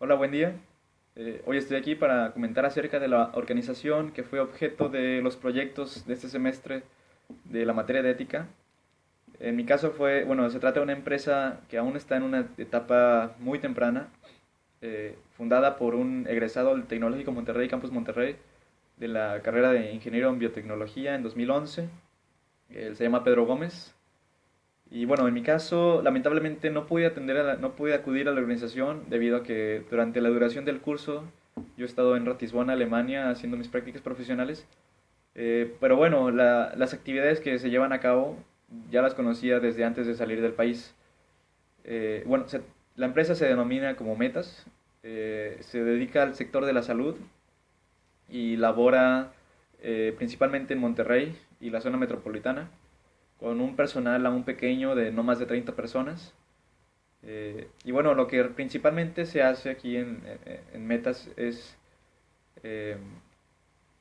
Hola, buen día. Hoy estoy aquí para comentar acerca de la organización que fue objeto de los proyectos de este semestre de la materia de ética. En mi caso se trata de una empresa que aún está en una etapa muy temprana, fundada por un egresado del Tecnológico Monterrey, Campus Monterrey, de la carrera de Ingeniero en Biotecnología en 2011. Él se llama Pedro Gómez. Y bueno, en mi caso, lamentablemente no pude acudir a la organización debido a que durante la duración del curso yo he estado en Ratisbona, Alemania, haciendo mis prácticas profesionales. Pero bueno, las actividades que se llevan a cabo ya las conocía desde antes de salir del país. Eh, bueno, se- la empresa se denomina como Metas, se dedica al sector de la salud y labora principalmente en Monterrey y la zona metropolitana con un personal aún pequeño de no más de 30 personas. Y bueno, lo que principalmente se hace aquí en Metas es eh,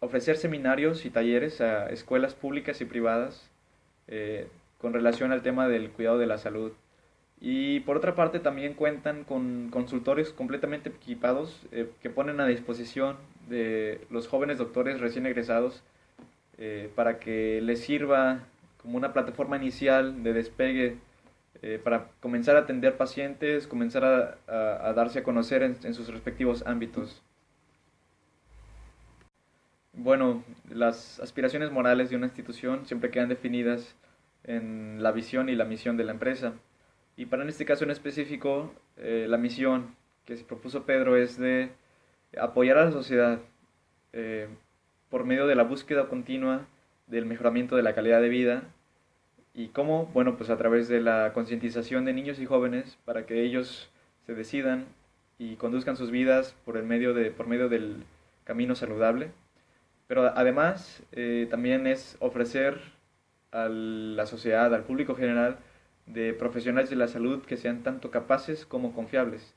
ofrecer seminarios y talleres a escuelas públicas y privadas eh, con relación al tema del cuidado de la salud. Y por otra parte también cuentan con consultorios completamente equipados que ponen a disposición de los jóvenes doctores recién egresados para que les sirva como una plataforma inicial de despegue para comenzar a atender pacientes, comenzar a darse a conocer en sus respectivos ámbitos. Bueno, las aspiraciones morales de una institución siempre quedan definidas en la visión y la misión de la empresa. Y para en este caso en específico, la misión que se propuso Pedro es de apoyar a la sociedad eh, por medio de la búsqueda continua del mejoramiento de la calidad de vida. ¿Y cómo? Bueno, pues a través de la concientización de niños y jóvenes para que ellos se decidan y conduzcan sus vidas por medio del camino saludable. Pero además también es ofrecer a la sociedad, al público general, de profesionales de la salud que sean tanto capaces como confiables.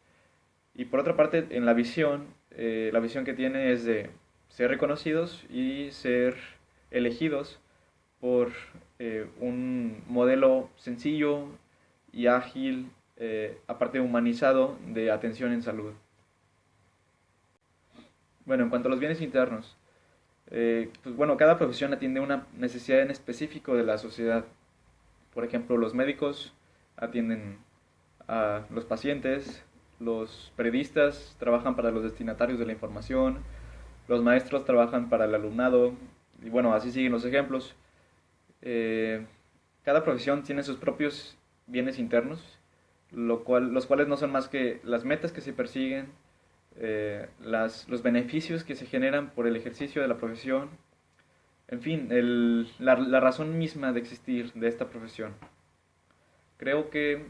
Y por otra parte, en la visión que tiene es de ser reconocidos y ser elegidos por un modelo sencillo y ágil, aparte humanizado, de atención en salud. Bueno, en cuanto a los bienes internos, pues bueno, cada profesión atiende una necesidad en específico de la sociedad. Por ejemplo, los médicos atienden a los pacientes, los periodistas trabajan para los destinatarios de la información, los maestros trabajan para el alumnado, y bueno, así siguen los ejemplos. Eh, Cada profesión tiene sus propios bienes internos, los cuales no son más que las metas que se persiguen, los beneficios que se generan por el ejercicio de la profesión, en fin, la razón misma de existir de esta profesión. Creo que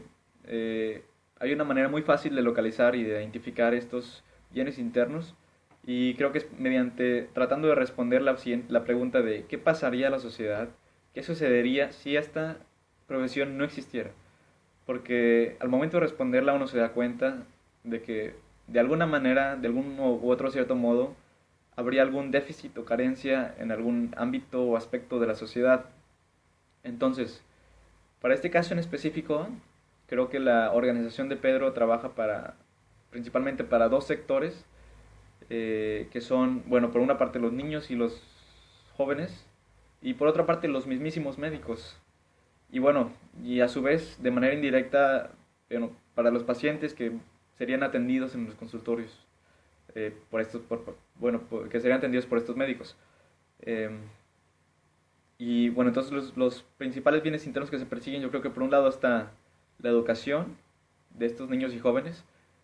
hay una manera muy fácil de localizar y de identificar estos bienes internos y creo que es mediante tratando de responder la pregunta de qué pasaría a la sociedad, qué sucedería si esta profesión no existiera. Porque al momento de responderla uno se da cuenta de que de alguna manera, de algún u otro cierto modo, habría algún déficit o carencia en algún ámbito o aspecto de la sociedad. Entonces, para este caso en específico, creo que la organización de Pedro trabaja principalmente para dos sectores, que son, bueno, por una parte los niños y los jóvenes, y por otra parte los mismísimos médicos. Y bueno, y a su vez, de manera indirecta, bueno, para los pacientes que serían atendidos en los consultorios, que serían atendidos por estos médicos. Eh, y bueno, entonces los principales bienes internos que se persiguen, yo creo que por un lado está la educación de estos niños y jóvenes,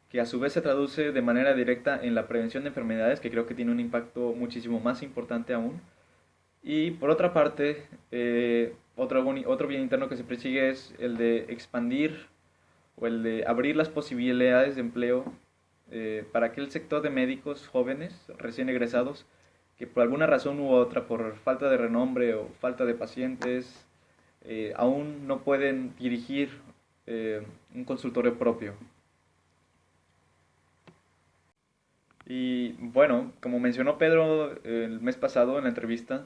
que a su vez se traduce de manera directa en la prevención de enfermedades, que creo que tiene un impacto muchísimo más importante aún. Y por otra parte, otro bien interno que se persigue es el de expandir o el de abrir las posibilidades de empleo para aquel sector de médicos jóvenes, recién egresados, que por alguna razón u otra, por falta de renombre o falta de pacientes, aún no pueden dirigir un consultorio propio. Y bueno, como mencionó Pedro el mes pasado en la entrevista,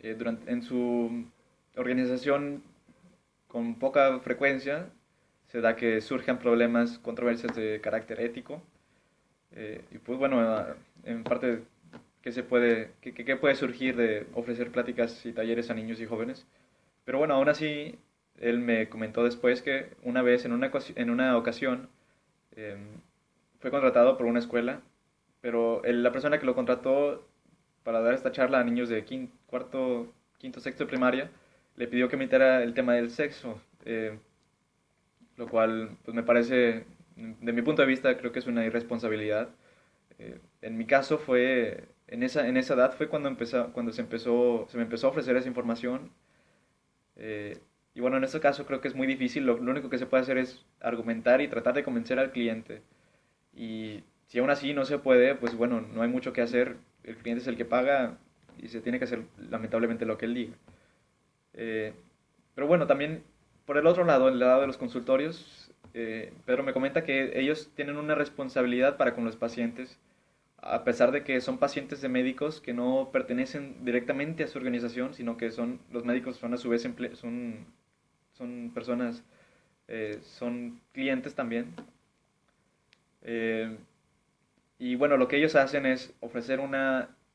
en su organización con poca frecuencia se da que surjan problemas, controversias de carácter ético. Y pues bueno, en parte, ¿qué puede surgir de ofrecer pláticas y talleres a niños y jóvenes? Pero bueno, aún así, él me comentó después que una vez, en una ocasión, eh, fue contratado por una escuela, pero la persona que lo contrató para dar esta charla a niños de cuarto, quinto, sexto de primaria, le pidió que emitiera el tema del sexo, lo cual pues me parece, de mi punto de vista, creo que es una irresponsabilidad. En mi caso fue, en esa edad fue cuando se me empezó a ofrecer esa información. Y bueno, en este caso creo que es muy difícil, lo único que se puede hacer es argumentar y tratar de convencer al cliente. Y si aún así no se puede, pues bueno, no hay mucho que hacer, el cliente es el que paga y se tiene que hacer lamentablemente lo que él diga. Eh, pero bueno, también por el otro lado, el lado de los consultorios, Pedro me comenta que ellos tienen una responsabilidad para con los pacientes, a pesar de que son pacientes de médicos que no pertenecen directamente a su organización, sino que los médicos son a su vez son personas, son clientes también. Eh, y bueno, lo que ellos hacen es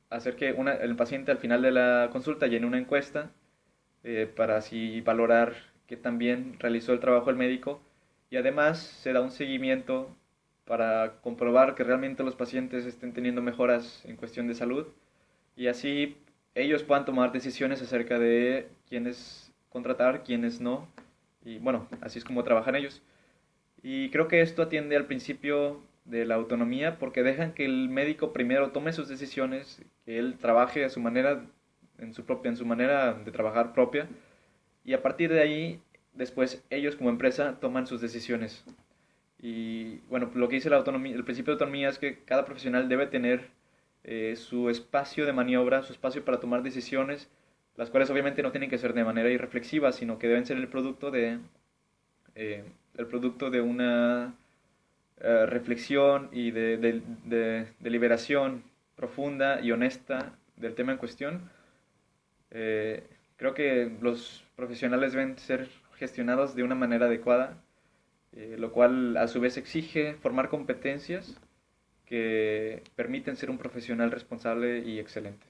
hacer que el paciente al final de la consulta llene una encuesta para así valorar que también realizó el trabajo el médico y además se da un seguimiento para comprobar que realmente los pacientes estén teniendo mejoras en cuestión de salud y así ellos puedan tomar decisiones acerca de quiénes contratar, quiénes no y bueno, así es como trabajan ellos. Y creo que esto atiende al principio de la autonomía porque dejan que el médico primero tome sus decisiones, que él trabaje a su manera, en su manera de trabajar propia, y a partir de ahí, después ellos como empresa toman sus decisiones. Y bueno, lo que dice la autonomía, el principio de autonomía es que cada profesional debe tener su espacio de maniobra, su espacio para tomar decisiones, las cuales obviamente no tienen que ser de manera irreflexiva, sino que deben ser eh, el producto de una reflexión y de deliberación profunda y honesta del tema en cuestión. Creo que los profesionales deben ser gestionados de una manera adecuada, lo cual a su vez exige formar competencias que permiten ser un profesional responsable y excelente.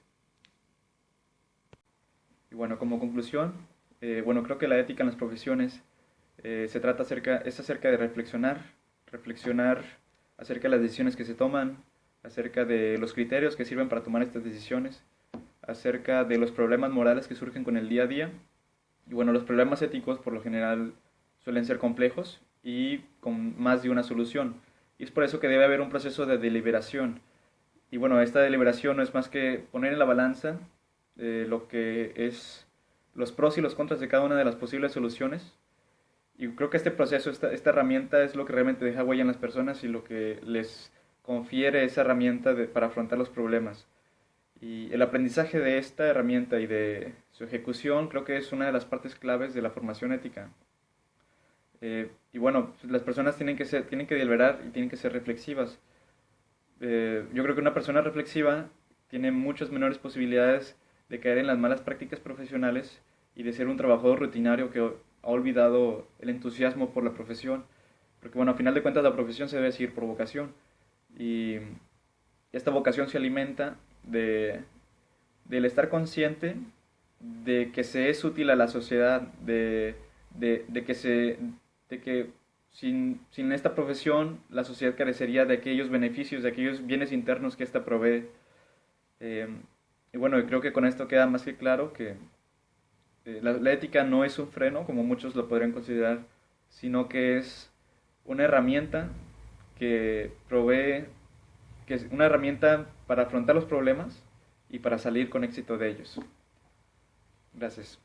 Y bueno, como conclusión, bueno, creo que la ética en las profesiones es acerca de reflexionar acerca de las decisiones que se toman, acerca de los criterios que sirven para tomar estas decisiones, acerca de los problemas morales que surgen con el día a día. Y bueno, los problemas éticos por lo general suelen ser complejos y con más de una solución. Y es por eso que debe haber un proceso de deliberación. Y bueno, esta deliberación no es más que poner en la balanza lo que es los pros y los contras de cada una de las posibles soluciones. Y creo que este proceso, esta herramienta es lo que realmente deja huella en las personas y lo que les confiere esa herramienta para afrontar los problemas. Y el aprendizaje de esta herramienta y de su ejecución creo que es una de las partes claves de la formación ética. Y bueno, las personas tienen que deliberar y tienen que ser reflexivas. Yo creo que una persona reflexiva tiene muchas menores posibilidades de caer en las malas prácticas profesionales y de ser un trabajador rutinario que ha olvidado el entusiasmo por la profesión. Porque bueno, a final de cuentas la profesión se debe seguir por vocación. Y esta vocación se alimenta del estar consciente de que se es útil a la sociedad, de que de que sin esta profesión la sociedad carecería de aquellos beneficios, de aquellos bienes internos que ésta provee. Eh, y bueno, creo que con esto queda más que claro que la ética no es un freno, como muchos lo podrían considerar, sino que es una herramienta que provee, que es una herramienta para afrontar los problemas y para salir con éxito de ellos. Gracias.